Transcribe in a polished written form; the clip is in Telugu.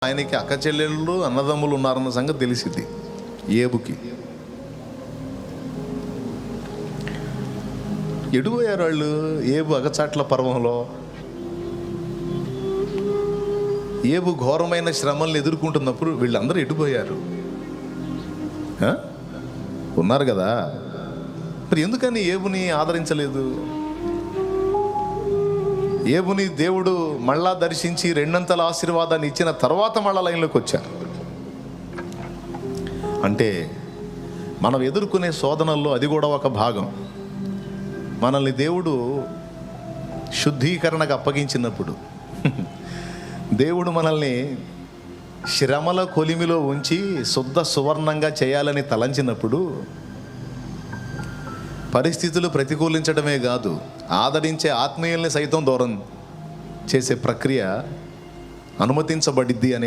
ఆయనకి అక్క చెల్లెళ్ళు అన్నదమ్ములు ఉన్నారన్న సంగతి తెలిసింది ఏబుకి. ఎడిపోయారు వాళ్ళు ఏబు అగచాట్ల పర్వంలో. ఏబు ఘోరమైన శ్రమల్ని ఎదుర్కొంటున్నప్పుడు వీళ్ళందరూ ఎడిపోయారు. ఉన్నారు కదా, మరి ఎందుకని ఏబుని ఆదరించలేదు? ఏబుని దేవుడు మళ్ళా దర్శించి రెండంతల ఆశీర్వాదాన్ని ఇచ్చిన తర్వాత మళ్ళా లైన్లోకి వచ్చారు. అంటే మనం ఎదుర్కొనే శోధనల్లో అది కూడా ఒక భాగం. మనల్ని దేవుడు శుద్ధీకరణకు అప్పగించినప్పుడు, దేవుడు మనల్ని శ్రమల కొలిమిలో ఉంచి శుద్ధ సువర్ణంగా చేయాలని తలంచినప్పుడు పరిస్థితులు ప్రతికూలించడమే కాదు, ఆదరించే ఆత్మీయుల్ని సైతం దూరం చేసే ప్రక్రియ అనుమతించబడిద్ది అనేది